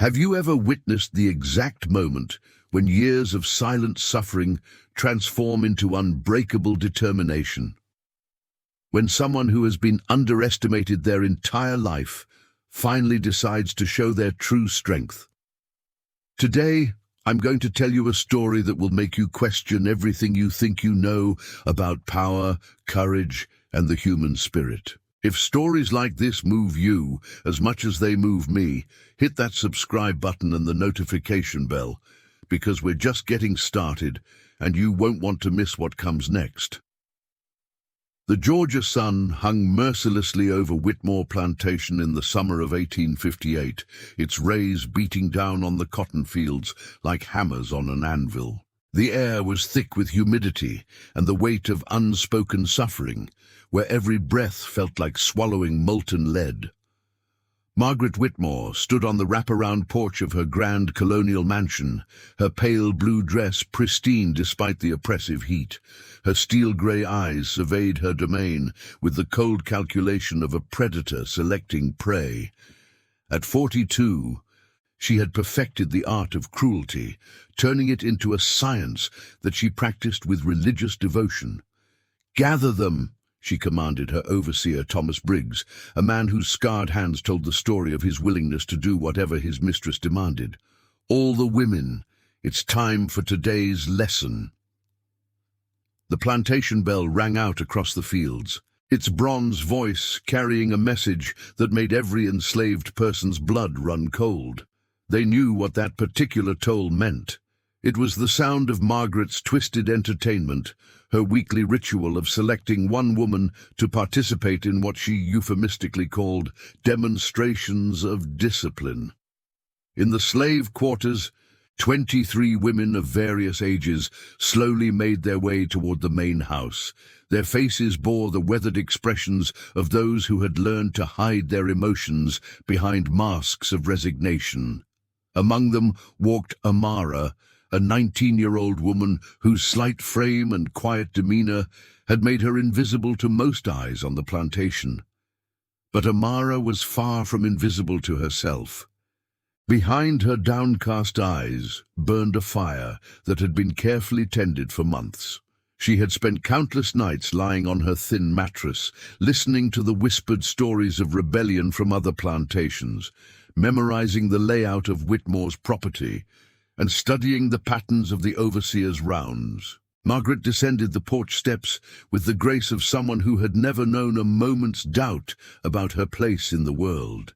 Have you ever witnessed the exact moment when years of silent suffering transform into unbreakable determination? When someone who has been underestimated their entire life finally decides to show their true strength? Today, I'm going to tell you a story that will make you question everything you think you know about power, courage, and the human spirit. If stories like this move you as much as they move me, hit that subscribe button and the notification bell, because we're just getting started and you won't want to miss what comes next. The Georgia sun hung mercilessly over Whitmore Plantation in the summer of 1858, its rays beating down on the cotton fields like hammers on an anvil. The air was thick with humidity and the weight of unspoken suffering, where every breath felt like swallowing molten lead. Margaret Whitmore stood on the wraparound porch of her grand colonial mansion, her pale blue dress pristine despite the oppressive heat. Her steel-grey eyes surveyed her domain with the cold calculation of a predator selecting prey. At 42, she had perfected the art of cruelty, turning it into a science that she practiced with religious devotion. "Gather them," she commanded her overseer Thomas Briggs, a man whose scarred hands told the story of his willingness to do whatever his mistress demanded. "All the women, it's time for today's lesson." The plantation bell rang out across the fields, its bronze voice carrying a message that made every enslaved person's blood run cold. They knew what that particular toll meant. It was the sound of Margaret's twisted entertainment, her weekly ritual of selecting one woman to participate in what she euphemistically called demonstrations of discipline. In the slave quarters, 23 women of various ages slowly made their way toward the main house. Their faces bore the weathered expressions of those who had learned to hide their emotions behind masks of resignation. Among them walked Amara, a 19-year-old woman whose slight frame and quiet demeanor had made her invisible to most eyes on the plantation. But Amara was far from invisible to herself. Behind her downcast eyes burned a fire that had been carefully tended for months. She had spent countless nights lying on her thin mattress, listening to the whispered stories of rebellion from other plantations, memorizing the layout of Whitmore's property, and studying the patterns of the overseer's rounds. Margaret descended the porch steps with the grace of someone who had never known a moment's doubt about her place in the world.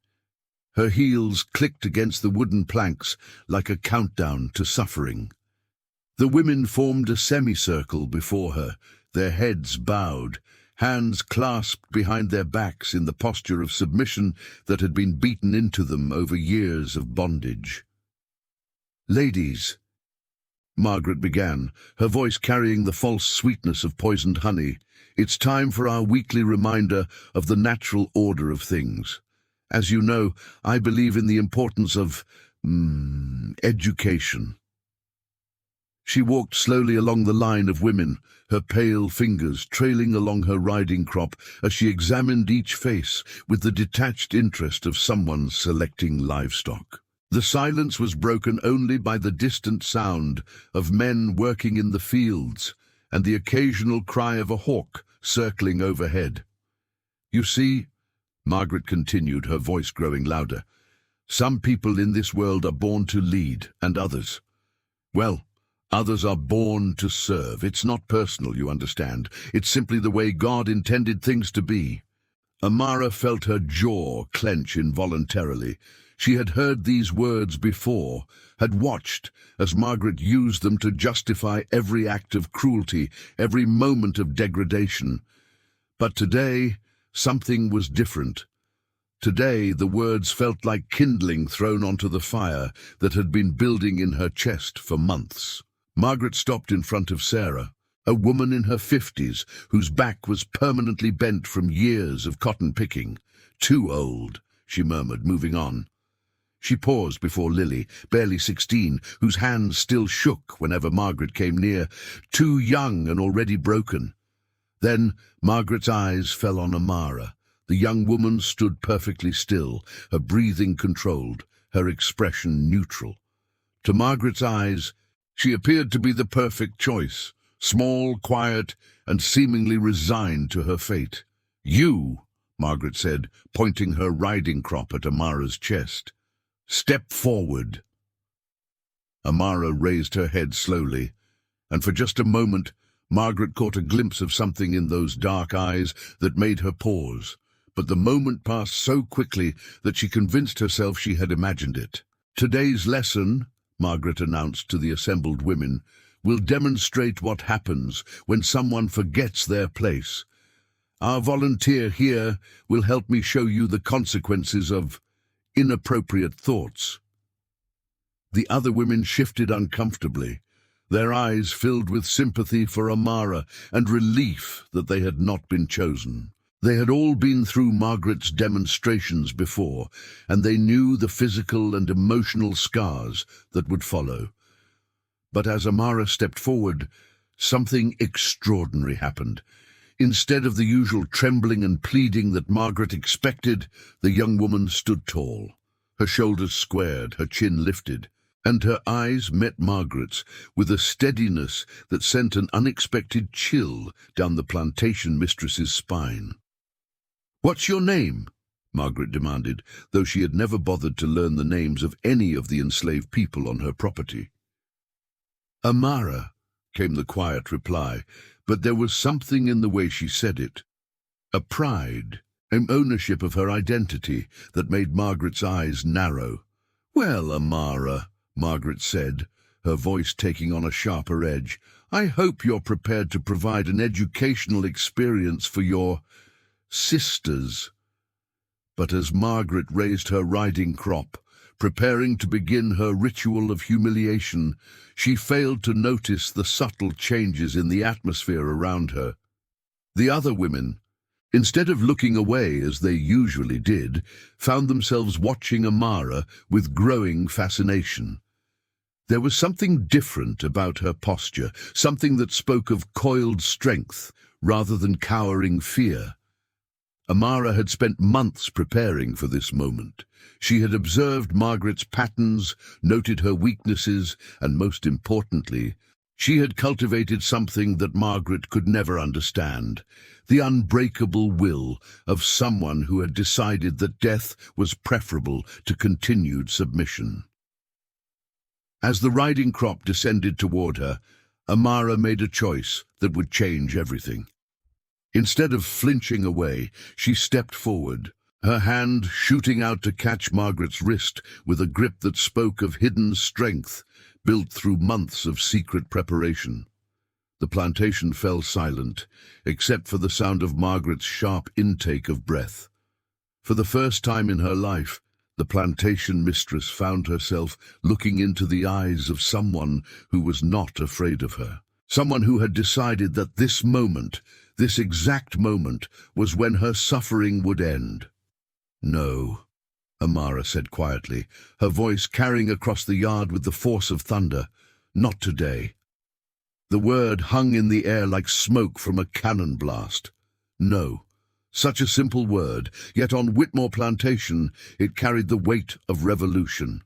Her heels clicked against the wooden planks like a countdown to suffering. The women formed a semicircle before her, their heads bowed, hands clasped behind their backs in the posture of submission that had been beaten into them over years of bondage. "Ladies," Margaret began, her voice carrying the false sweetness of poisoned honey, "it's time for our weekly reminder of the natural order of things. As you know, I believe in the importance of education." She walked slowly along the line of women, her pale fingers trailing along her riding crop as she examined each face with the detached interest of someone selecting livestock. The silence was broken only by the distant sound of men working in the fields and the occasional cry of a hawk circling overhead. "You see," Margaret continued, her voice growing louder, "some people in this world are born to lead, and others, well, others are born to serve. It's not personal, you understand. It's simply the way God intended things to be." Amara felt her jaw clench involuntarily. She had heard these words before, had watched as Margaret used them to justify every act of cruelty, every moment of degradation. But today, something was different. Today, the words felt like kindling thrown onto the fire that had been building in her chest for months. Margaret stopped in front of Sarah, a woman in her 50s whose back was permanently bent from years of cotton picking. "Too old," she murmured, moving on. She paused before Lily, barely 16, whose hands still shook whenever Margaret came near. "Too young and already broken." Then Margaret's eyes fell on Amara. The young woman stood perfectly still, her breathing controlled, her expression neutral. To Margaret's eyes, she appeared to be the perfect choice, small, quiet, and seemingly resigned to her fate. "You," Margaret said, pointing her riding crop at Amara's chest. "Step forward." Amara raised her head slowly, and for just a moment, Margaret caught a glimpse of something in those dark eyes that made her pause. But the moment passed so quickly that she convinced herself she had imagined it. "Today's lesson," Margaret announced to the assembled women, "will demonstrate what happens when someone forgets their place. Our volunteer here will help me show you the consequences of inappropriate thoughts." The other women shifted uncomfortably, their eyes filled with sympathy for Amara and relief that they had not been chosen. They had all been through Margaret's demonstrations before, and they knew the physical and emotional scars that would follow. But as Amara stepped forward, something extraordinary happened. Instead of the usual trembling and pleading that Margaret expected, the young woman stood tall, her shoulders squared, her chin lifted, and her eyes met Margaret's with a steadiness that sent an unexpected chill down the plantation mistress's spine. "What's your name?" Margaret demanded, though she had never bothered to learn the names of any of the enslaved people on her property. "Amara," came the quiet reply, but there was something in the way she said it. A pride, an ownership of her identity that made Margaret's eyes narrow. "Well, Amara," Margaret said, her voice taking on a sharper edge, "I hope you're prepared to provide an educational experience for your sisters." But as Margaret raised her riding crop, preparing to begin her ritual of humiliation, she failed to notice the subtle changes in the atmosphere around her. The other women, instead of looking away as they usually did, found themselves watching Amara with growing fascination. There was something different about her posture, something that spoke of coiled strength rather than cowering fear. Amara had spent months preparing for this moment. She had observed Margaret's patterns, noted her weaknesses, and most importantly, she had cultivated something that Margaret could never understand, the unbreakable will of someone who had decided that death was preferable to continued submission. As the riding crop descended toward her, Amara made a choice that would change everything. Instead of flinching away, she stepped forward, her hand shooting out to catch Margaret's wrist with a grip that spoke of hidden strength, built through months of secret preparation. The plantation fell silent, except for the sound of Margaret's sharp intake of breath. For the first time in her life, the plantation mistress found herself looking into the eyes of someone who was not afraid of her. Someone who had decided that this moment, this exact moment, was when her suffering would end. "No," Amara said quietly, her voice carrying across the yard with the force of thunder. "Not today." The word hung in the air like smoke from a cannon blast. No. Such a simple word, yet on Whitmore Plantation it carried the weight of revolution.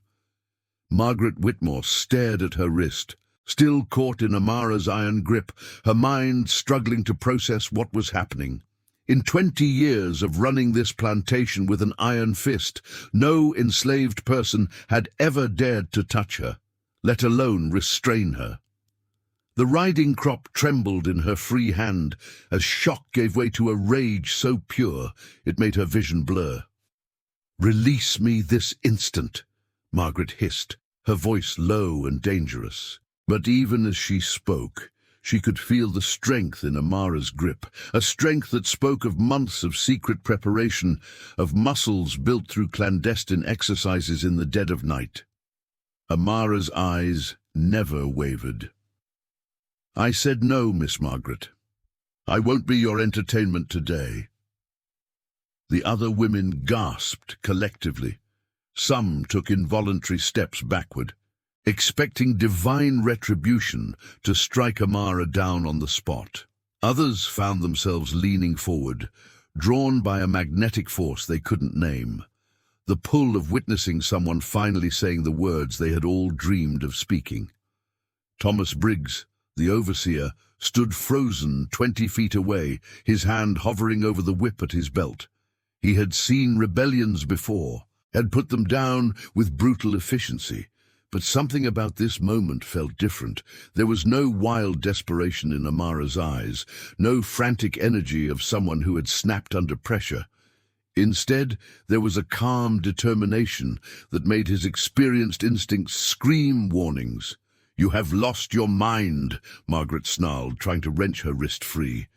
Margaret Whitmore stared at her wrist, still caught in Amara's iron grip, her mind struggling to process what was happening. In 20 years of running this plantation with an iron fist, no enslaved person had ever dared to touch her, let alone restrain her. The riding crop trembled in her free hand as shock gave way to a rage so pure it made her vision blur. "Release me this instant," Margaret hissed, her voice low and dangerous. But even as she spoke, she could feel the strength in Amara's grip, a strength that spoke of months of secret preparation, of muscles built through clandestine exercises in the dead of night. Amara's eyes never wavered. "I said no, Miss Margaret. I won't be your entertainment today." The other women gasped collectively. Some took involuntary steps backward, expecting divine retribution to strike Amara down on the spot. Others found themselves leaning forward, drawn by a magnetic force they couldn't name. the pull of witnessing someone finally saying the words they had all dreamed of speaking. Thomas Briggs, the overseer, stood frozen 20 feet away, his hand hovering over the whip at his belt. He had seen rebellions before, had put them down with brutal efficiency, but something about this moment felt different. There was no wild desperation in Amara's eyes, no frantic energy of someone who had snapped under pressure. Instead, there was a calm determination that made his experienced instincts scream warnings. "You have lost your mind," Margaret snarled, trying to wrench her wrist free.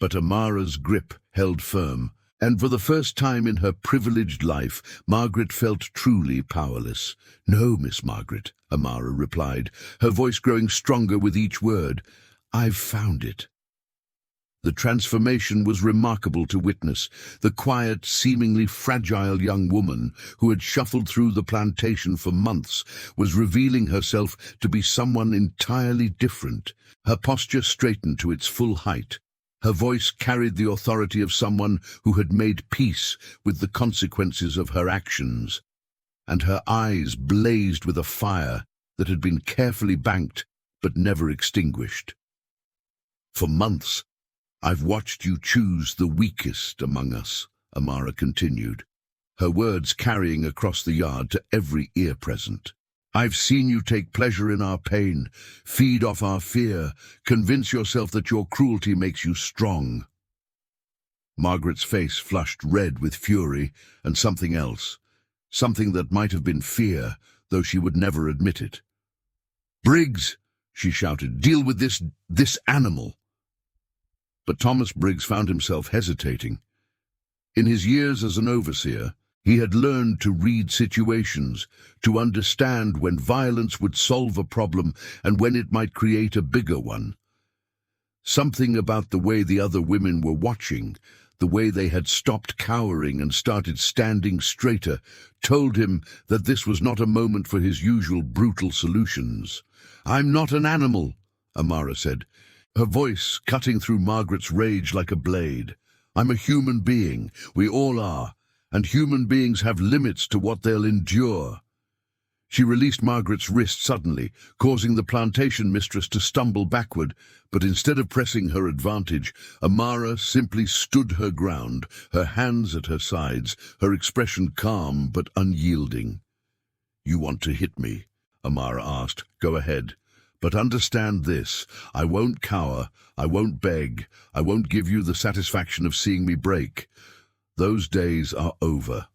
But Amara's grip held firm, and for the first time in her privileged life, Margaret felt truly powerless. "No, Miss Margaret," Amara replied, her voice growing stronger with each word. "I've found it." The transformation was remarkable to witness. The quiet, seemingly fragile young woman who had shuffled through the plantation for months was revealing herself to be someone entirely different. Her posture straightened to its full height. Her voice carried the authority of someone who had made peace with the consequences of her actions, and her eyes blazed with a fire that had been carefully banked but never extinguished. "For months, I've watched you choose the weakest among us," Amara continued, her words carrying across the yard to every ear present. "I've seen you take pleasure in our pain, feed off our fear, convince yourself that your cruelty makes you strong." Margaret's face flushed red with fury and something else, something that might have been fear, though she would never admit it. "Briggs," she shouted, "deal with this animal." But Thomas Briggs found himself hesitating. In his years as an overseer, he had learned to read situations, to understand when violence would solve a problem and when it might create a bigger one. Something about the way the other women were watching, the way they had stopped cowering and started standing straighter, told him that this was not a moment for his usual brutal solutions. "I'm not an animal," Amara said, her voice cutting through Margaret's rage like a blade. "I'm a human being. We all are. And human beings have limits to what they'll endure." She released Margaret's wrist suddenly, causing the plantation mistress to stumble backward, but instead of pressing her advantage, Amara simply stood her ground, her hands at her sides, her expression calm but unyielding. "You want to hit me?" Amara asked. "Go ahead. But understand this, I won't cower, I won't beg, I won't give you the satisfaction of seeing me break. Those days are over."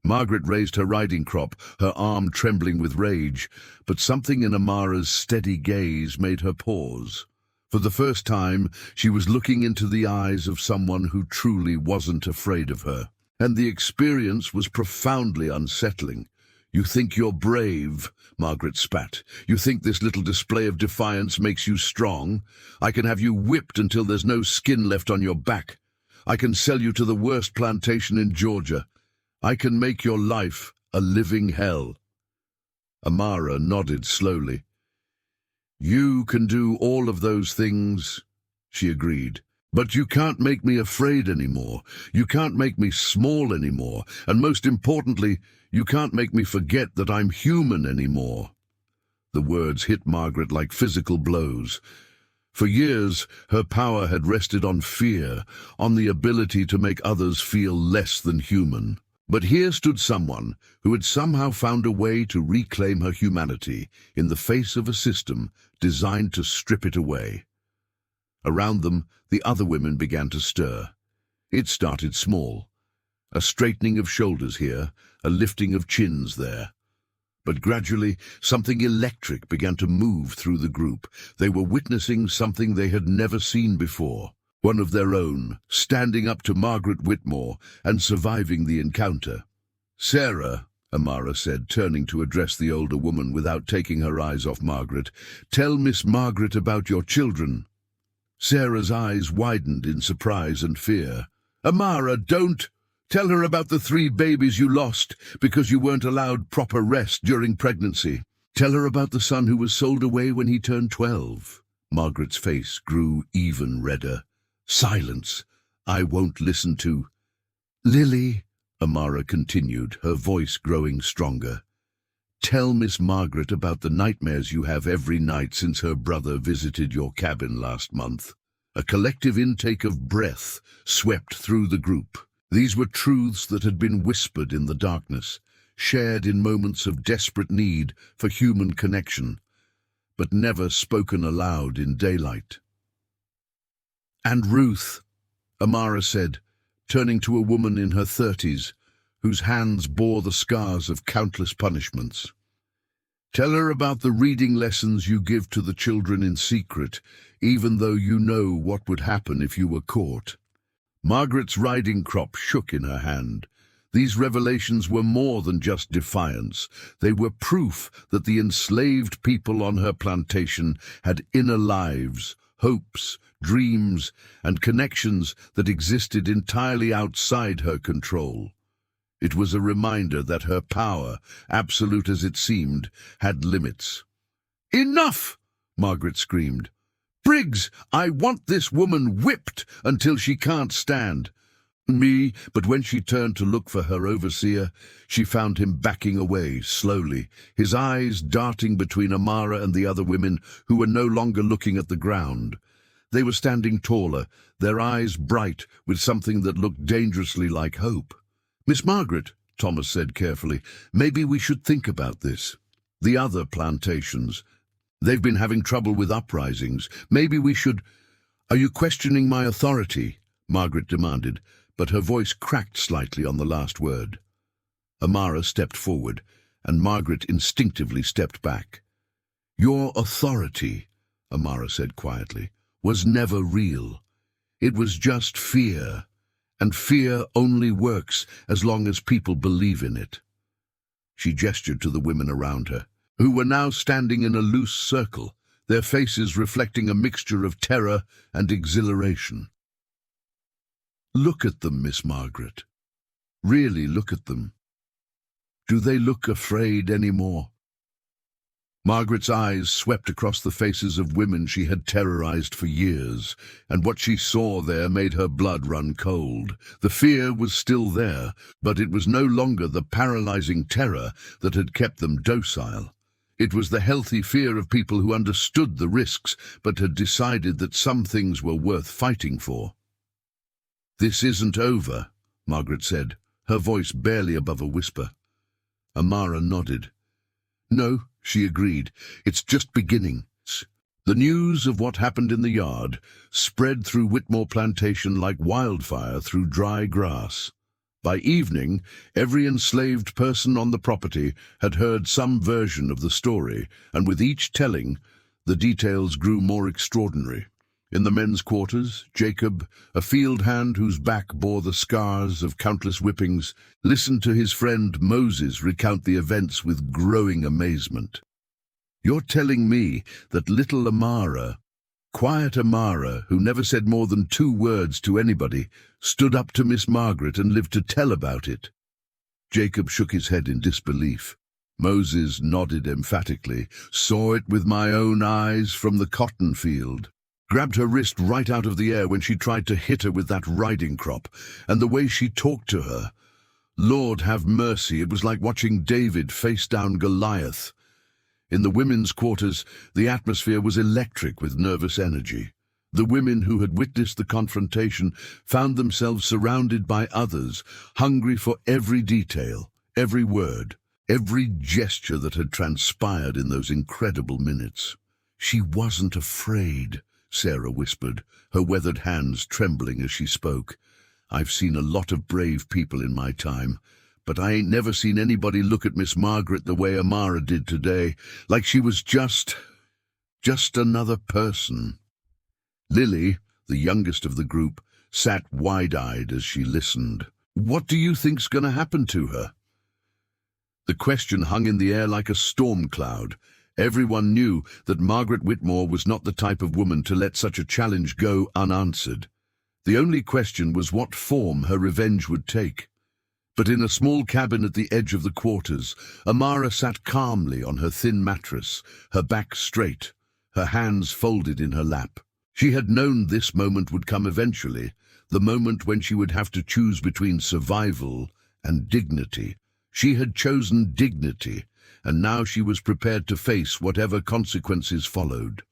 Margaret raised her riding crop, her arm trembling with rage, but something in Amara's steady gaze made her pause. For the first time, she was looking into the eyes of someone who truly wasn't afraid of her. And the experience was profoundly unsettling. "You think you're brave," Margaret spat. "You think this little display of defiance makes you strong? I can have you whipped until there's no skin left on your back. I can sell you to the worst plantation in Georgia. I can make your life a living hell." Amara nodded slowly. "You can do all of those things," she agreed. "But you can't make me afraid anymore. You can't make me small anymore. And most importantly, you can't make me forget that I'm human anymore." The words hit Margaret like physical blows. For years, her power had rested on fear, on the ability to make others feel less than human. But here stood someone who had somehow found a way to reclaim her humanity in the face of a system designed to strip it away. Around them, the other women began to stir. It started small. A straightening of shoulders here, a lifting of chins there. But gradually, something electric began to move through the group. They were witnessing something they had never seen before. One of their own, standing up to Margaret Whitmore and surviving the encounter. "Sarah," Amara said, turning to address the older woman without taking her eyes off Margaret, "tell Miss Margaret about your children." Sarah's eyes widened in surprise and fear. "Amara, don't! Tell her about the 3 babies you lost because you weren't allowed proper rest during pregnancy. Tell her about the son who was sold away when he turned 12. Margaret's face grew even redder. "Silence! I won't listen to—" "Lily," Amara continued, her voice growing stronger. Tell Miss Margaret about the nightmares you have every night since her brother visited your cabin last month. A collective intake of breath swept through the group. These were truths that had been whispered in the darkness, shared in moments of desperate need for human connection, but never spoken aloud in daylight. And Ruth, Amara said, turning to a woman in her 30s, whose hands bore the scars of countless punishments. Tell her about the reading lessons you give to the children in secret, even though you know what would happen if you were caught. Margaret's riding crop shook in her hand. These revelations were more than just defiance. They were proof that the enslaved people on her plantation had inner lives, hopes, dreams, and connections that existed entirely outside her control. It was a reminder that her power, absolute as it seemed, had limits. "Enough!" Margaret screamed. "Briggs, I want this woman whipped until she can't stand." But when she turned to look for her overseer, she found him backing away slowly, his eyes darting between Amara and the other women who were no longer looking at the ground. They were standing taller, their eyes bright with something that looked dangerously like hope. "Miss Margaret," Thomas said carefully, "maybe we should think about this. The other plantations, they've been having trouble with uprisings. Maybe we should—" "Are you questioning my authority?" Margaret demanded, but her voice cracked slightly on the last word. Amara stepped forward, and Margaret instinctively stepped back. "Your authority," Amara said quietly, "was never real. It was just fear. And fear only works as long as people believe in it." She gestured to the women around her, who were now standing in a loose circle, their faces reflecting a mixture of terror and exhilaration. "Look at them, Miss Margaret. Really look at them. Do they look afraid anymore?" Margaret's eyes swept across the faces of women she had terrorized for years, and what she saw there made her blood run cold. The fear was still there, but it was no longer the paralyzing terror that had kept them docile. It was the healthy fear of people who understood the risks, but had decided that some things were worth fighting for. "This isn't over," Margaret said, her voice barely above a whisper. Amara nodded. "No," she agreed, "it's just beginning." The news of what happened in the yard spread through Whitmore Plantation like wildfire through dry grass. By evening, every enslaved person on the property had heard some version of the story, and with each telling, the details grew more extraordinary. In the men's quarters, Jacob, a field hand whose back bore the scars of countless whippings, listened to his friend Moses recount the events with growing amazement. "You're telling me that little Amara, quiet Amara, who never said more than 2 words to anybody, stood up to Miss Margaret and lived to tell about it?" Jacob shook his head in disbelief. Moses nodded emphatically. "Saw it with my own eyes from the cotton field. Grabbed her wrist right out of the air when she tried to hit her with that riding crop, and the way she talked to her. Lord have mercy, it was like watching David face down Goliath." In the women's quarters, the atmosphere was electric with nervous energy. The women who had witnessed the confrontation found themselves surrounded by others, hungry for every detail, every word, every gesture that had transpired in those incredible minutes. "She wasn't afraid," Sarah whispered, her weathered hands trembling as she spoke. "I've seen a lot of brave people in my time, but I ain't never seen anybody look at Miss Margaret the way Amara did today, like she was just another person." Lily, the youngest of the group, sat wide-eyed as she listened. "What do you think's going to happen to her?" The question hung in the air like a storm cloud. Everyone knew that Margaret Whitmore was not the type of woman to let such a challenge go unanswered. The only question was what form her revenge would take. But in a small cabin at the edge of the quarters, Amara sat calmly on her thin mattress, her back straight, her hands folded in her lap. She had known this moment would come eventually, the moment when she would have to choose between survival and dignity. She had chosen dignity, and now she was prepared to face whatever consequences followed.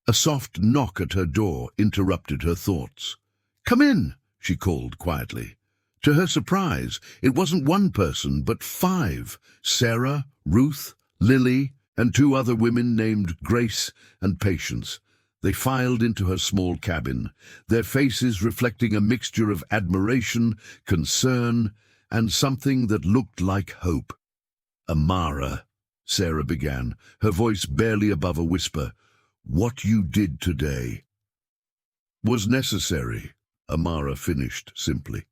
A soft knock at her door interrupted her thoughts. "Come in," she called quietly. To her surprise, it wasn't one person, but 5. Sarah, Ruth, Lily, and 2 other women named Grace and Patience. They filed into her small cabin, their faces reflecting a mixture of admiration, concern, and something that looked like hope. "Amara," Sarah began, her voice barely above a whisper, "what you did today was necessary," Amara finished simply.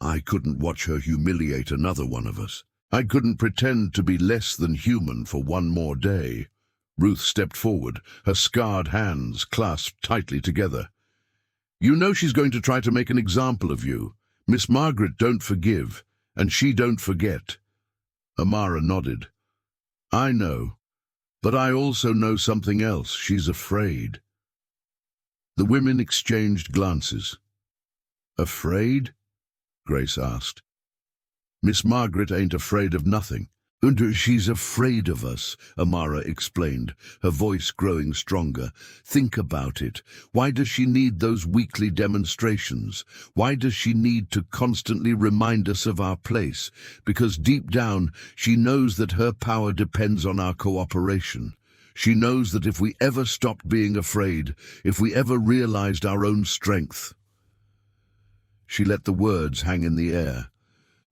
"I couldn't watch her humiliate another one of us. I couldn't pretend to be less than human for one more day." Ruth stepped forward, her scarred hands clasped tightly together. "You know she's going to try to make an example of you. Miss Margaret don't forgive, and she don't forget." Amara nodded. "I know, but I also know something else. She's afraid." The women exchanged glances. "Afraid?" Grace asked. "Miss Margaret ain't afraid of nothing." "And she's afraid of us," Amara explained, her voice growing stronger. "Think about it. Why does she need those weekly demonstrations? Why does she need to constantly remind us of our place? Because deep down, she knows that her power depends on our cooperation. She knows that if we ever stopped being afraid, if we ever realized our own strength." She let the words hang in the air,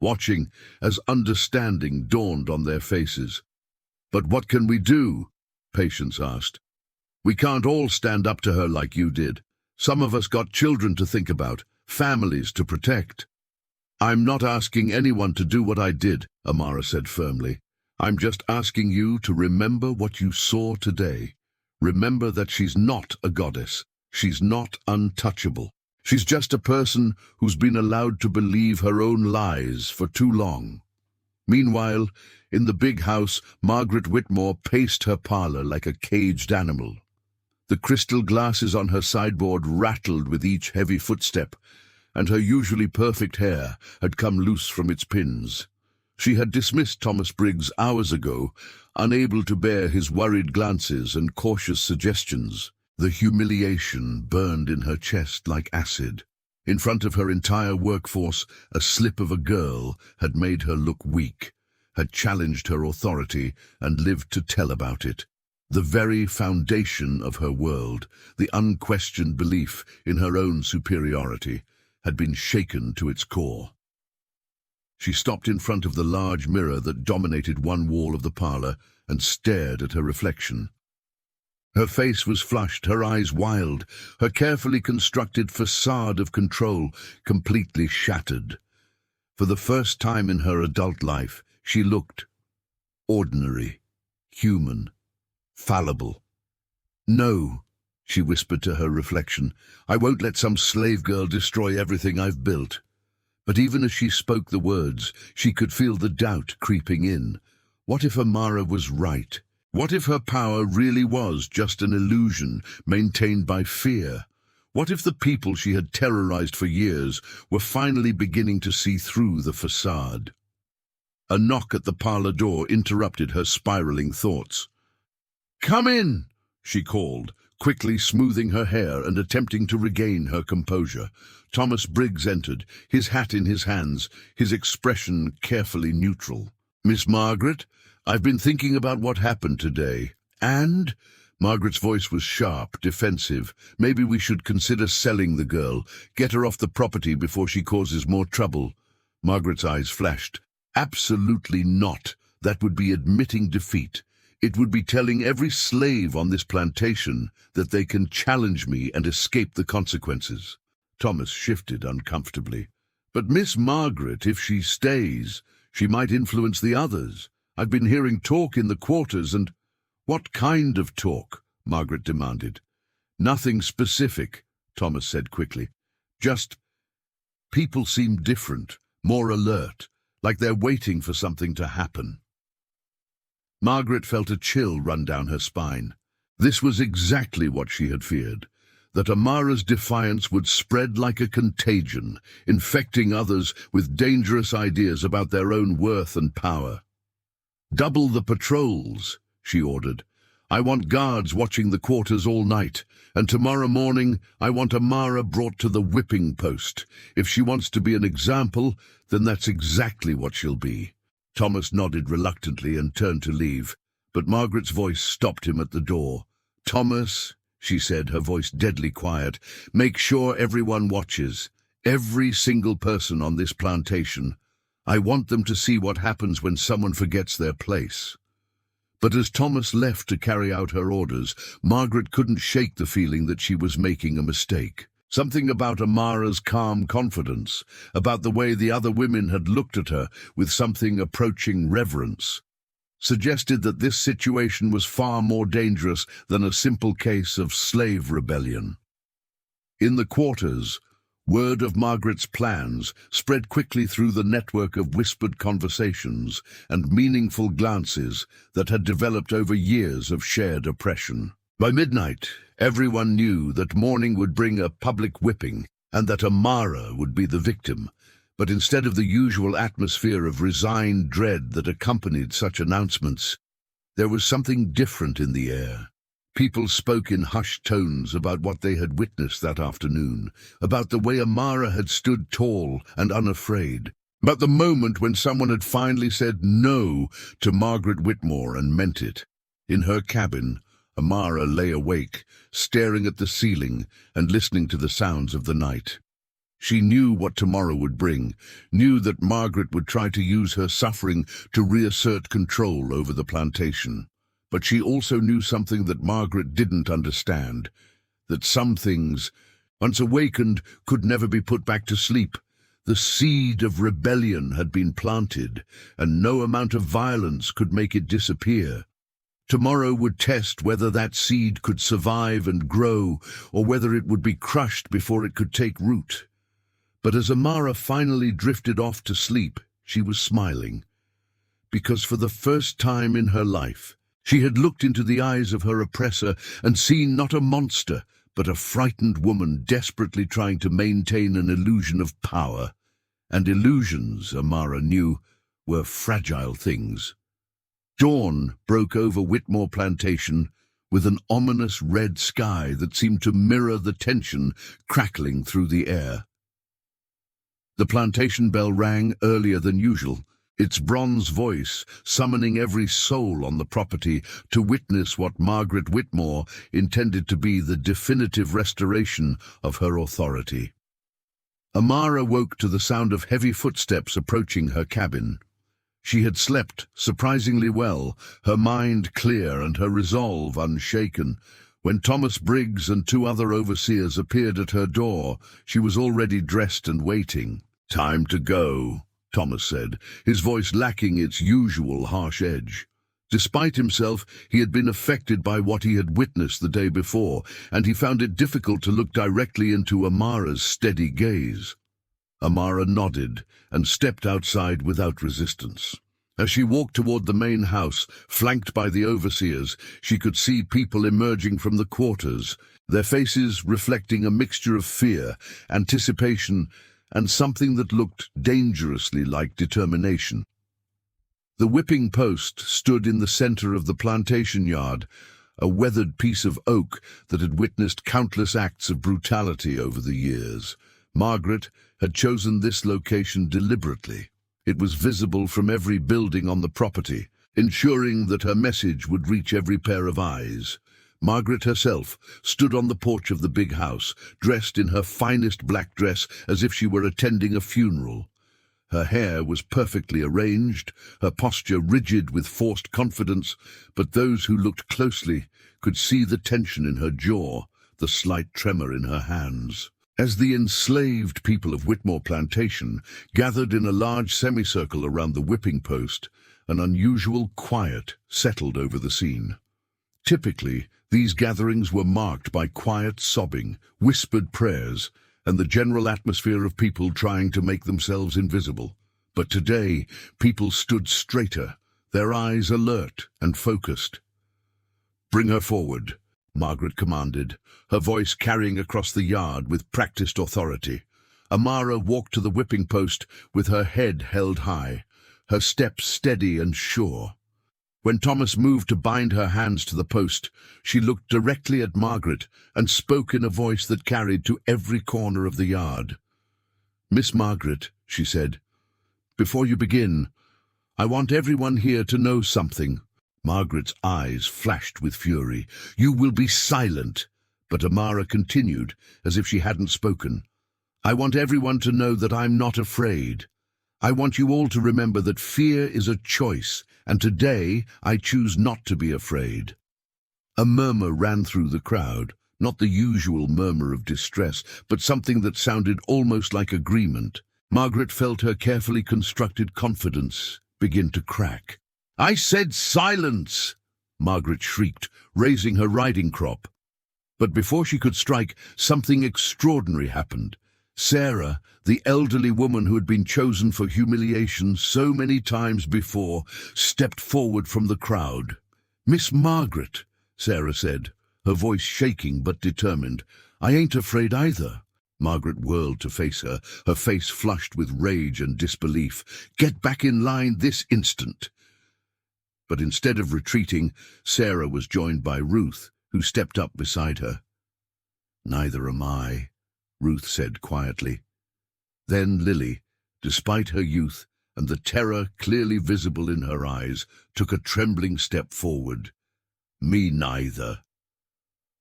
watching as understanding dawned on their faces. "But what can we do?" Patience asked. "We can't all stand up to her like you did. Some of us got children to think about, families to protect." "I'm not asking anyone to do what I did," Amara said firmly. "I'm just asking you to remember what you saw today. Remember that she's not a goddess. She's not untouchable. She's just a person who's been allowed to believe her own lies for too long." Meanwhile, in the big house, Margaret Whitmore paced her parlor like a caged animal. The crystal glasses on her sideboard rattled with each heavy footstep, and her usually perfect hair had come loose from its pins. She had dismissed Thomas Briggs hours ago, unable to bear his worried glances and cautious suggestions. The humiliation burned in her chest like acid. In front of her entire workforce, a slip of a girl had made her look weak, had challenged her authority and lived to tell about it. The very foundation of her world, the unquestioned belief in her own superiority, had been shaken to its core. She stopped in front of the large mirror that dominated one wall of the parlor and stared at her reflection. Her face was flushed, her eyes wild, her carefully constructed facade of control completely shattered. For the first time in her adult life, she looked ordinary, human, fallible. "No," she whispered to her reflection, "I won't let some slave girl destroy everything I've built." But even as she spoke the words, she could feel the doubt creeping in. What if Amara was right? What if her power really was just an illusion maintained by fear? What if the people she had terrorized for years were finally beginning to see through the facade? A knock at the parlor door interrupted her spiraling thoughts. "Come in," she called, quickly smoothing her hair and attempting to regain her composure. Thomas Briggs entered, his hat in his hands, his expression carefully neutral. "Miss Margaret, I've been thinking about what happened today. And?" Margaret's voice was sharp, defensive. "Maybe we should consider selling the girl, get her off the property before she causes more trouble." Margaret's eyes flashed. "Absolutely not. That would be admitting defeat. It would be telling every slave on this plantation that they can challenge me and escape the consequences." Thomas shifted uncomfortably. "But Miss Margaret, if she stays, she might influence the others. I've been hearing talk in the quarters and—" "What kind of talk?" Margaret demanded. "Nothing specific," Thomas said quickly. "Just people seem different, more alert, like they're waiting for something to happen." Margaret felt a chill run down her spine. This was exactly what she had feared. that Amara's defiance would spread like a contagion, infecting others with dangerous ideas about their own worth and power. "Double the patrols," she ordered. "I want guards watching the quarters all night, and tomorrow morning I want Amara brought to the whipping post. If she wants to be an example, then that's exactly what she'll be." Thomas nodded reluctantly and turned to leave, but Margaret's voice stopped him at the door. "Thomas," she said, her voice deadly quiet, "make sure everyone watches. Every single person on this plantation. I want them to see what happens when someone forgets their place." But as Thomas left to carry out her orders, Margaret couldn't shake the feeling that she was making a mistake. Something about Amara's calm confidence, about the way the other women had looked at her with something approaching reverence, suggested that this situation was far more dangerous than a simple case of slave rebellion. In the quarters, word of Margaret's plans spread quickly through the network of whispered conversations and meaningful glances that had developed over years of shared oppression. By midnight, everyone knew that morning would bring a public whipping and that Amara would be the victim. But instead of the usual atmosphere of resigned dread that accompanied such announcements, there was something different in the air. People spoke in hushed tones about what they had witnessed that afternoon, about the way Amara had stood tall and unafraid, about the moment when someone had finally said no to Margaret Whitmore and meant it. In her cabin, Amara lay awake, staring at the ceiling and listening to the sounds of the night. She knew what tomorrow would bring, knew that Margaret would try to use her suffering to reassert control over the plantation. But she also knew something that Margaret didn't understand, that some things, once awakened, could never be put back to sleep. The seed of rebellion had been planted, and no amount of violence could make it disappear. Tomorrow would test whether that seed could survive and grow, or whether it would be crushed before it could take root. But as Amara finally drifted off to sleep, she was smiling, because for the first time in her life, she had looked into the eyes of her oppressor and seen not a monster, but a frightened woman desperately trying to maintain an illusion of power. And illusions, Amara knew, were fragile things. Dawn broke over Whitmore Plantation with an ominous red sky that seemed to mirror the tension crackling through the air. The plantation bell rang earlier than usual, its bronze voice summoning every soul on the property to witness what Margaret Whitmore intended to be the definitive restoration of her authority. Amara woke to the sound of heavy footsteps approaching her cabin. She had slept surprisingly well, her mind clear and her resolve unshaken. When Thomas Briggs and two other overseers appeared at her door, she was already dressed and waiting. "Time to go," Thomas said, his voice lacking its usual harsh edge. Despite himself, he had been affected by what he had witnessed the day before, and he found it difficult to look directly into Amara's steady gaze. Amara nodded and stepped outside without resistance. As she walked toward the main house, flanked by the overseers, she could see people emerging from the quarters, their faces reflecting a mixture of fear, anticipation, and something that looked dangerously like determination. The whipping post stood in the center of the plantation yard, a weathered piece of oak that had witnessed countless acts of brutality over the years. Margaret had chosen this location deliberately. It was visible from every building on the property, ensuring that her message would reach every pair of eyes. Margaret herself stood on the porch of the big house, dressed in her finest black dress as if she were attending a funeral. Her hair was perfectly arranged, her posture rigid with forced confidence, but those who looked closely could see the tension in her jaw, the slight tremor in her hands. As the enslaved people of Whitmore Plantation gathered in a large semicircle around the whipping post, an unusual quiet settled over the scene. Typically, these gatherings were marked by quiet sobbing, whispered prayers, and the general atmosphere of people trying to make themselves invisible. But today, people stood straighter, their eyes alert and focused. "Bring her forward," Margaret commanded, her voice carrying across the yard with practiced authority. Amara walked to the whipping post with her head held high, her steps steady and sure. When Thomas moved to bind her hands to the post, she looked directly at Margaret and spoke in a voice that carried to every corner of the yard. "Miss Margaret," she said, "before you begin, I want everyone here to know something." Margaret's eyes flashed with fury. "You will be silent," but Amara continued, as if she hadn't spoken. "I want everyone to know that I'm not afraid. I want you all to remember that fear is a choice, and today I choose not to be afraid." A murmur ran through the crowd, not the usual murmur of distress, but something that sounded almost like agreement. Margaret felt her carefully constructed confidence begin to crack. "I said silence!" Margaret shrieked, raising her riding crop. But before she could strike, something extraordinary happened. Sarah, the elderly woman who had been chosen for humiliation so many times before, stepped forward from the crowd. "Miss Margaret," Sarah said, her voice shaking but determined, "I ain't afraid either." Margaret whirled to face her, her face flushed with rage and disbelief. "Get back in line this instant." But instead of retreating, Sarah was joined by Ruth, who stepped up beside her. "Neither am I," Ruth said quietly. Then Lily, despite her youth and the terror clearly visible in her eyes, took a trembling step forward. "Me neither."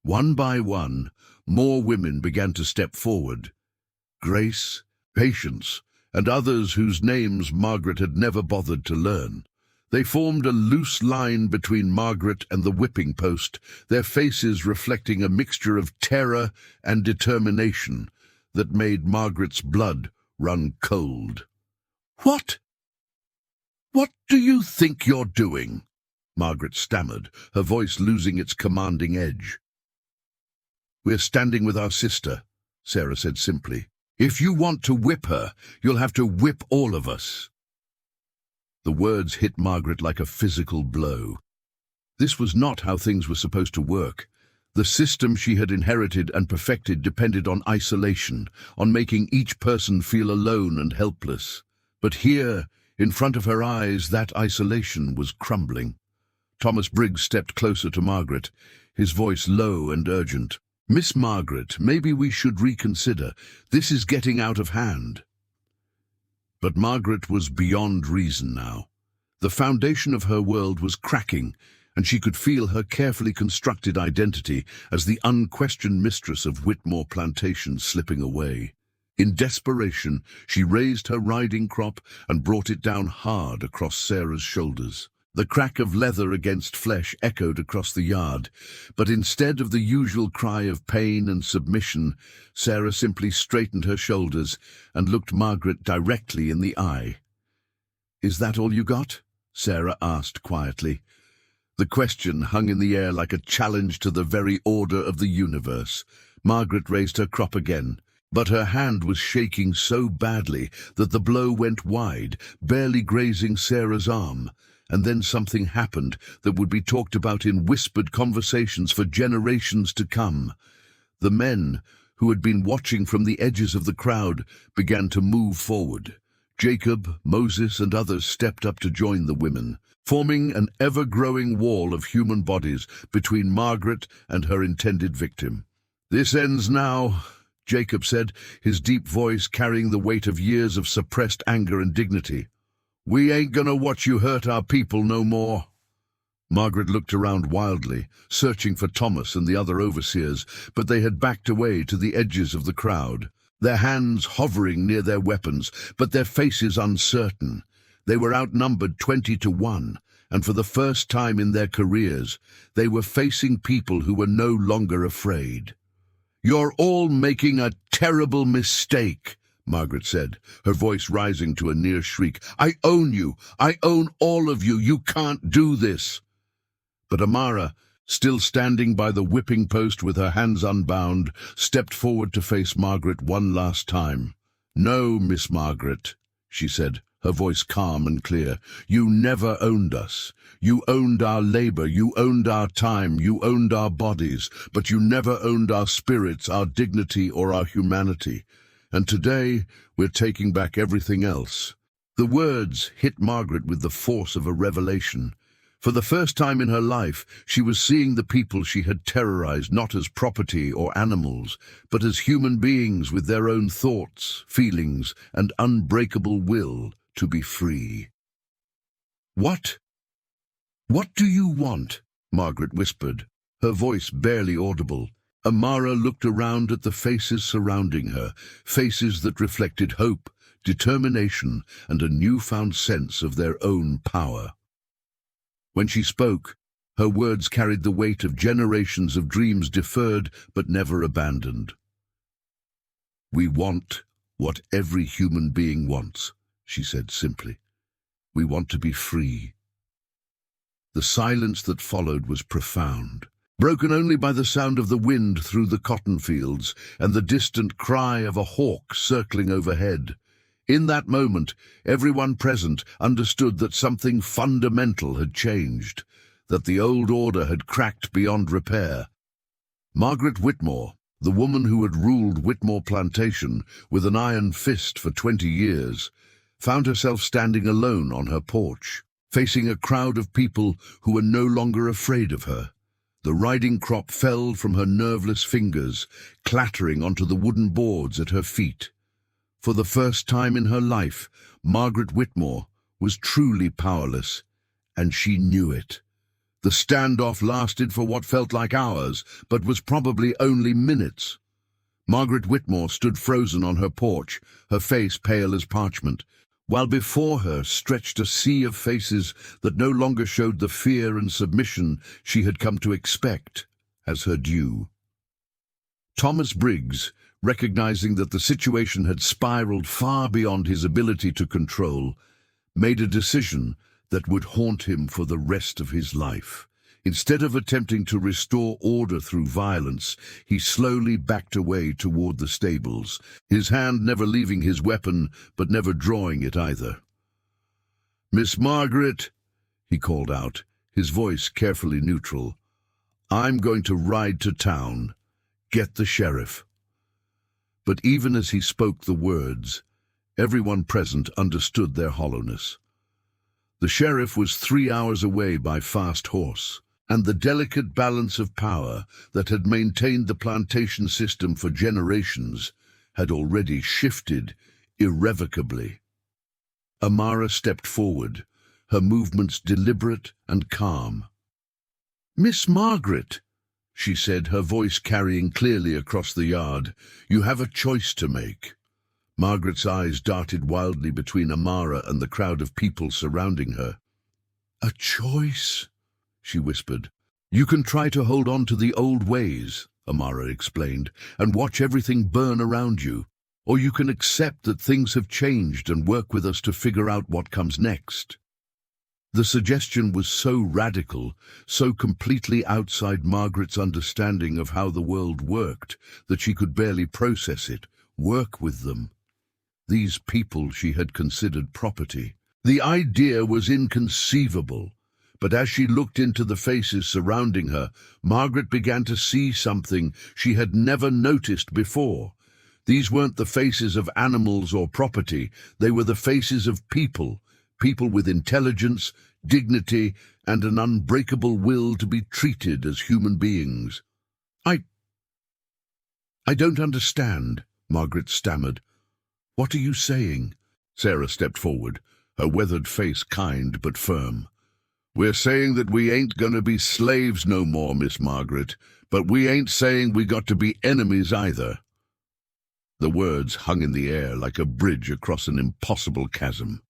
One by one, more women began to step forward. Grace, Patience, and others whose names Margaret had never bothered to learn. They formed a loose line between Margaret and the whipping post, their faces reflecting a mixture of terror and determination that made Margaret's blood run cold. "What do you think you're doing?" Margaret stammered, her voice losing its commanding edge. "We're standing with our sister," Sarah said simply. "If you want to whip her, you'll have to whip all of us." The words hit Margaret like a physical blow. This was not how things were supposed to work. The system she had inherited and perfected depended on isolation, on making each person feel alone and helpless. But here, in front of her eyes, that isolation was crumbling. Thomas Briggs stepped closer to Margaret, his voice low and urgent. "Miss Margaret, maybe we should reconsider. This is getting out of hand." But Margaret was beyond reason now. The foundation of her world was cracking, and she could feel her carefully constructed identity as the unquestioned mistress of Whitmore Plantation slipping away. In desperation, she raised her riding crop and brought it down hard across Sarah's shoulders. The crack of leather against flesh echoed across the yard, but instead of the usual cry of pain and submission, Sarah simply straightened her shoulders and looked Margaret directly in the eye. "Is that all you got?" Sarah asked quietly. The question hung in the air like a challenge to the very order of the universe. Margaret raised her crop again, but her hand was shaking so badly that the blow went wide, barely grazing Sarah's arm. And then something happened that would be talked about in whispered conversations for generations to come. The men, who had been watching from the edges of the crowd, began to move forward. Jacob, Moses, and others stepped up to join the women, forming an ever-growing wall of human bodies between Margaret and her intended victim. "This ends now," Jacob said, his deep voice carrying the weight of years of suppressed anger and dignity. "We ain't gonna watch you hurt our people no more." Margaret looked around wildly, searching for Thomas and the other overseers, but they had backed away to the edges of the crowd, their hands hovering near their weapons, but their faces uncertain. They were outnumbered 20-1, and for the first time in their careers, they were facing people who were no longer afraid. "You're all making a terrible mistake," Margaret said, her voice rising to a near shriek. "I own you. I own all of you. You can't do this." But Amara, still standing by the whipping post with her hands unbound, stepped forward to face Margaret one last time. "No, Miss Margaret," she said, her voice calm and clear. You never owned us. You owned our labor, you owned our time, you owned our bodies, but you never owned our spirits, our dignity, or our humanity. And today, we're taking back everything else. The words hit Margaret with the force of a revelation. For the first time in her life, she was seeing the people she had terrorized not as property or animals, but as human beings with their own thoughts, feelings, and unbreakable will to be free. "What? What do you want?" Margaret whispered, her voice barely audible. Amara looked around at the faces surrounding her, faces that reflected hope, determination, and a newfound sense of their own power. When she spoke, her words carried the weight of generations of dreams deferred but never abandoned. "We want what every human being wants," she said simply. "We want to be free." The silence that followed was profound, broken only by the sound of the wind through the cotton fields and the distant cry of a hawk circling overhead. In that moment, everyone present understood that something fundamental had changed, that the old order had cracked beyond repair. Margaret Whitmore, the woman who had ruled Whitmore Plantation with an iron fist for 20 years, found herself standing alone on her porch, facing a crowd of people who were no longer afraid of her. The riding crop fell from her nerveless fingers, clattering onto the wooden boards at her feet. For the first time in her life, Margaret Whitmore was truly powerless, and she knew it. The standoff lasted for what felt like hours, but was probably only minutes. Margaret Whitmore stood frozen on her porch, her face pale as parchment, while before her stretched a sea of faces that no longer showed the fear and submission she had come to expect as her due. Thomas Briggs, recognizing that the situation had spiraled far beyond his ability to control, made a decision that would haunt him for the rest of his life. Instead of attempting to restore order through violence, he slowly backed away toward the stables, his hand never leaving his weapon, but never drawing it either. "Miss Margaret," he called out, his voice carefully neutral, "I'm going to ride to town. Get the sheriff." But even as he spoke the words, everyone present understood their hollowness. The sheriff was 3 hours away by fast horse, and the delicate balance of power that had maintained the plantation system for generations had already shifted irrevocably. Amara stepped forward, her movements deliberate and calm. "Miss Margaret," she said, her voice carrying clearly across the yard, "you have a choice to make." Margaret's eyes darted wildly between Amara and the crowd of people surrounding her. "A choice?" she whispered. "You can try to hold on to the old ways," Amara explained, "and watch everything burn around you. Or you can accept that things have changed and work with us to figure out what comes next." The suggestion was so radical, so completely outside Margaret's understanding of how the world worked, that she could barely process it, work with them. These people she had considered property. The idea was inconceivable, but as she looked into the faces surrounding her, Margaret began to see something she had never noticed before. These weren't the faces of animals or property, they were the faces of people. People with intelligence, dignity, and an unbreakable will to be treated as human beings. I don't understand," Margaret stammered. "What are you saying?" Sarah stepped forward, her weathered face kind but firm. "We're saying that we ain't gonna be slaves no more, Miss Margaret, but we ain't saying we got to be enemies either." The words hung in the air like a bridge across an impossible chasm.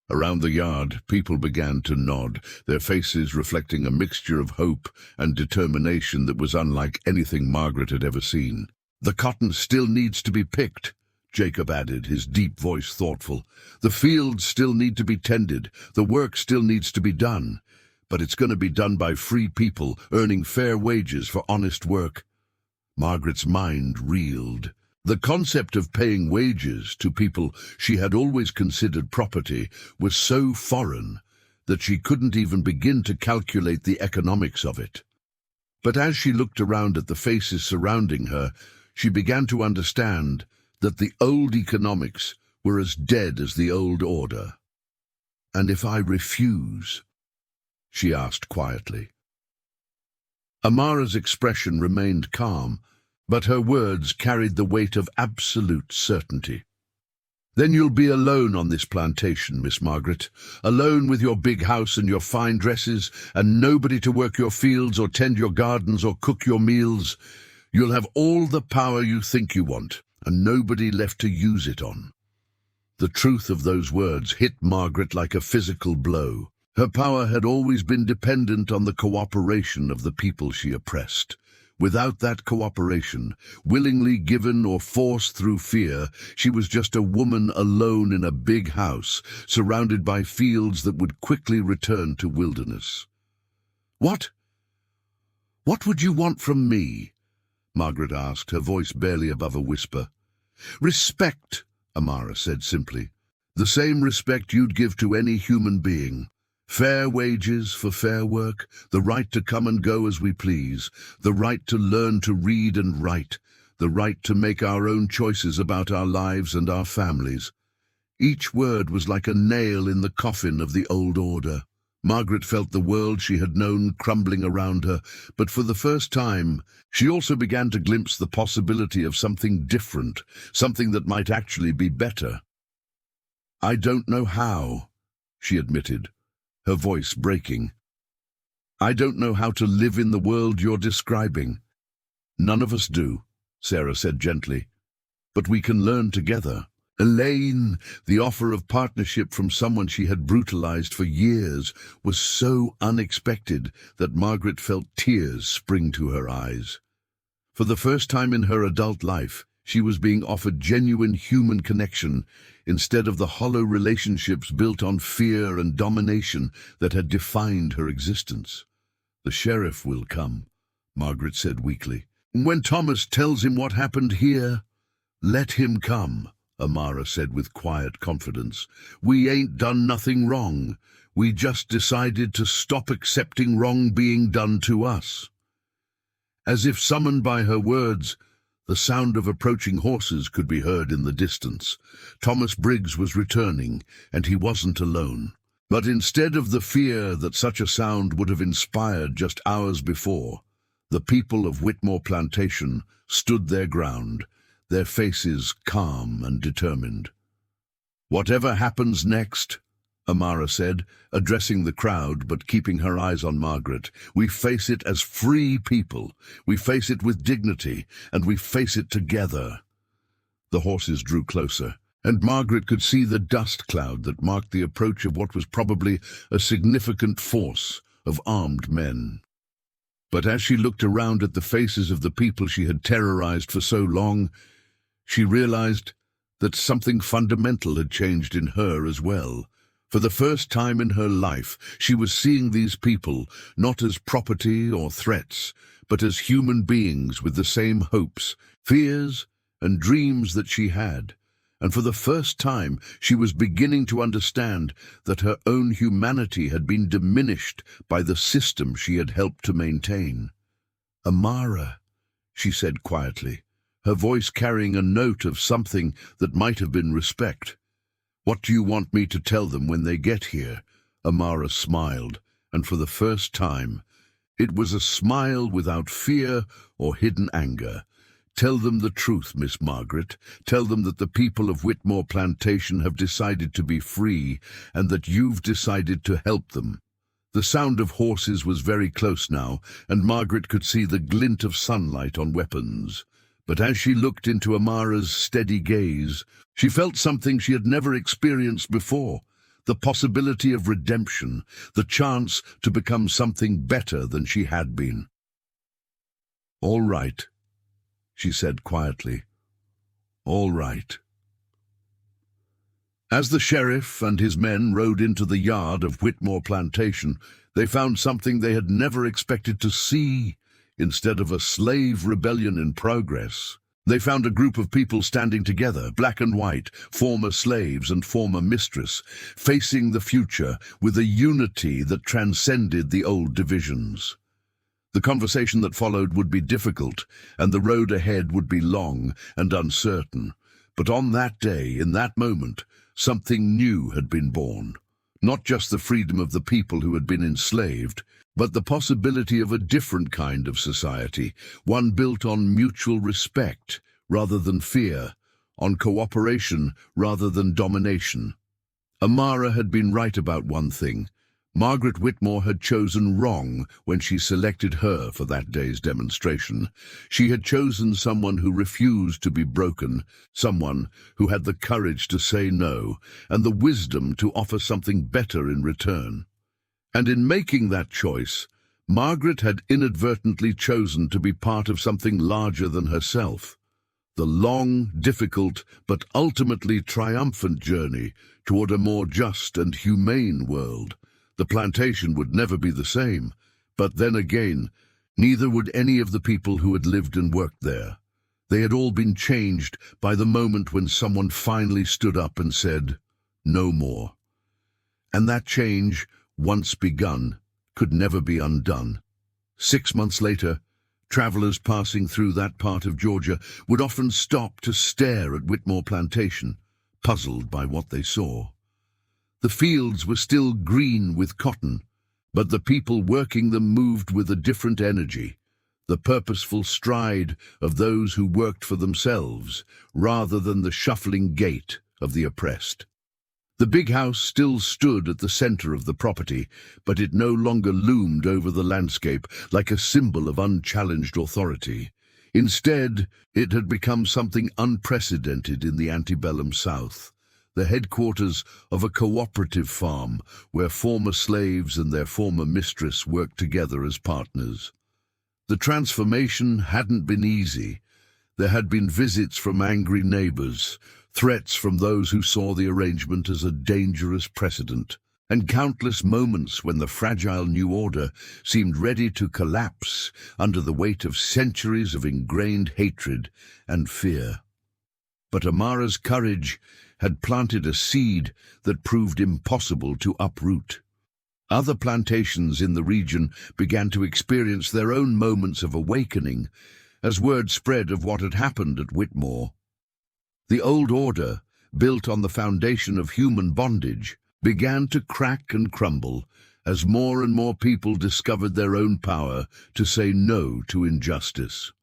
Around the yard, people began to nod, their faces reflecting a mixture of hope and determination that was unlike anything Margaret had ever seen. "The cotton still needs to be picked," Jacob added, his deep voice thoughtful. "The fields still need to be tended, the work still needs to be done. But it's going to be done by free people, earning fair wages for honest work." Margaret's mind reeled. The concept of paying wages to people she had always considered property was so foreign that she couldn't even begin to calculate the economics of it. But as she looked around at the faces surrounding her, she began to understand that the old economics were as dead as the old order. "And if I refuse?" she asked quietly. Amara's expression remained calm, but her words carried the weight of absolute certainty. "Then you'll be alone on this plantation, Miss Margaret, alone with your big house and your fine dresses, and nobody to work your fields or tend your gardens or cook your meals. You'll have all the power you think you want, and nobody left to use it on." The truth of those words hit Margaret like a physical blow. Her power had always been dependent on the cooperation of the people she oppressed. Without that cooperation, willingly given or forced through fear, she was just a woman alone in a big house, surrounded by fields that would quickly return to wilderness. What would you want from me?" Margaret asked, her voice barely above a whisper. "Respect," Amara said simply. "The same respect you'd give to any human being. Fair wages for fair work, the right to come and go as we please, the right to learn to read and write, the right to make our own choices about our lives and our families." Each word was like a nail in the coffin of the old order. Margaret felt the world she had known crumbling around her, but for the first time, she also began to glimpse the possibility of something different, something that might actually be better. "I don't know how," she admitted, her voice breaking. "I don't know how to live in the world you're describing." "None of us do," Sarah said gently. "But we can learn together." Elaine, the offer of partnership from someone she had brutalized for years, was so unexpected that Margaret felt tears spring to her eyes. For the first time in her adult life, she was being offered genuine human connection instead of the hollow relationships built on fear and domination that had defined her existence. "The sheriff will come," Margaret said weakly. "When Thomas tells him what happened here, let him come," Amara said with quiet confidence. "We ain't done nothing wrong. We just decided to stop accepting wrong being done to us." As if summoned by her words, the sound of approaching horses could be heard in the distance. Thomas Briggs was returning, and he wasn't alone. But instead of the fear that such a sound would have inspired just hours before, the people of Whitmore Plantation stood their ground, their faces calm and determined. "Whatever happens next," Amara said, addressing the crowd but keeping her eyes on Margaret, "we face it as free people. We face it with dignity, and we face it together." The horses drew closer, and Margaret could see the dust cloud that marked the approach of what was probably a significant force of armed men. But as she looked around at the faces of the people she had terrorized for so long, she realized that something fundamental had changed in her as well. For the first time in her life, she was seeing these people not as property or threats, but as human beings with the same hopes, fears, and dreams that she had. And for the first time, she was beginning to understand that her own humanity had been diminished by the system she had helped to maintain. "Amara," she said quietly, her voice carrying a note of something that might have been respect. "What do you want me to tell them when they get here?" Amara smiled, and for the first time, it was a smile without fear or hidden anger. "Tell them the truth, Miss Margaret. Tell them that the people of Whitmore Plantation have decided to be free, and that you've decided to help them." The sound of horses was very close now, and Margaret could see the glint of sunlight on weapons. But as she looked into Amara's steady gaze, she felt something she had never experienced before, the possibility of redemption, the chance to become something better than she had been. "All right," she said quietly. "All right." As the sheriff and his men rode into the yard of Whitmore Plantation, they found something they had never expected to see. Instead of a slave rebellion in progress, They found a group of people standing together, black and white, former slaves and former mistress, facing the future with a unity that transcended the old divisions. The conversation that followed would be difficult, and the road ahead would be long and uncertain. But on that day, in that moment, something new had been born. Not just the freedom of the people who had been enslaved, but the possibility of a different kind of society, one built on mutual respect rather than fear, on cooperation rather than domination. Amara had been right about one thing. Margaret Whitmore had chosen wrong when she selected her for that day's demonstration. She had chosen someone who refused to be broken, someone who had the courage to say no, and the wisdom to offer something better in return. And in making that choice, Margaret had inadvertently chosen to be part of something larger than herself. The long, difficult, but ultimately triumphant journey toward a more just and humane world. The plantation would never be the same, but then again, neither would any of the people who had lived and worked there. They had all been changed by the moment when someone finally stood up and said, "No more." And that change, once begun, could never be undone. 6 months later, travelers passing through that part of Georgia would often stop to stare at Whitmore Plantation, puzzled by what they saw. The fields were still green with cotton, but the people working them moved with a different energy, the purposeful stride of those who worked for themselves, rather than the shuffling gait of the oppressed. The big house still stood at the center of the property, but it no longer loomed over the landscape like a symbol of unchallenged authority. Instead, it had become something unprecedented in the antebellum South, the headquarters of a cooperative farm where former slaves and their former mistress worked together as partners. The transformation hadn't been easy. There had been visits from angry neighbors, threats from those who saw the arrangement as a dangerous precedent, and countless moments when the fragile new order seemed ready to collapse under the weight of centuries of ingrained hatred and fear. But Amara's courage had planted a seed that proved impossible to uproot. Other plantations in the region began to experience their own moments of awakening as word spread of what had happened at Whitmore. The old order, built on the foundation of human bondage, began to crack and crumble as more and more people discovered their own power to say no to injustice.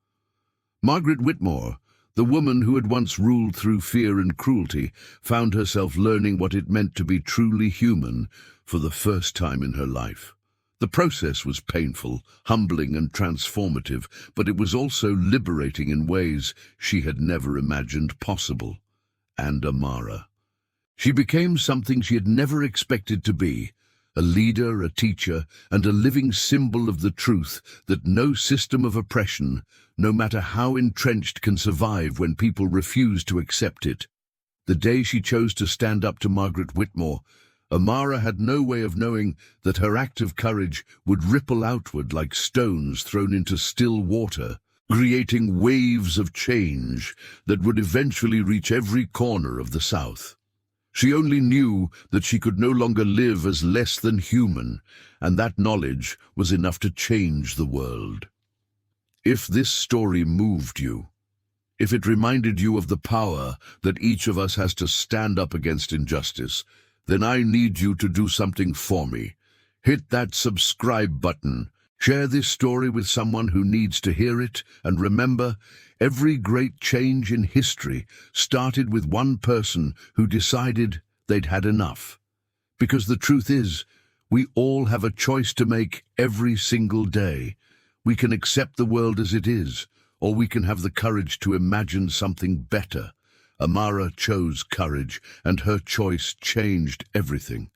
Margaret Whitmore, the woman who had once ruled through fear and cruelty, found herself learning what it meant to be truly human for the first time in her life. The process was painful, humbling and transformative, but it was also liberating in ways she had never imagined possible. And Amara. She became something she had never expected to be, a leader, a teacher, and a living symbol of the truth that no system of oppression, no matter how entrenched, can survive when people refuse to accept it. The day she chose to stand up to Margaret Whitmore, Amara had no way of knowing that her act of courage would ripple outward like stones thrown into still water, creating waves of change that would eventually reach every corner of the South. She only knew that she could no longer live as less than human, and that knowledge was enough to change the world. If this story moved you, if it reminded you of the power that each of us has to stand up against injustice, then I need you to do something for me. Hit that subscribe button. Share this story with someone who needs to hear it, and remember, every great change in history started with one person who decided they'd had enough. Because the truth is, we all have a choice to make every single day. We can accept the world as it is, or we can have the courage to imagine something better. Amara chose courage, and her choice changed everything.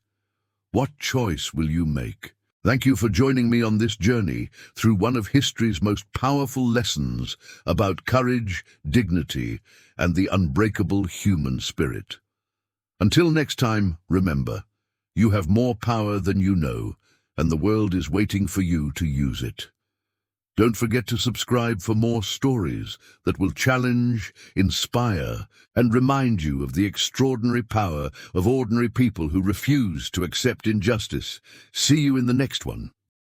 What choice will you make? Thank you for joining me on this journey through one of history's most powerful lessons about courage, dignity, and the unbreakable human spirit. Until next time, remember, you have more power than you know, and the world is waiting for you to use it. Don't forget to subscribe for more stories that will challenge, inspire, and remind you of the extraordinary power of ordinary people who refuse to accept injustice. See you in the next one.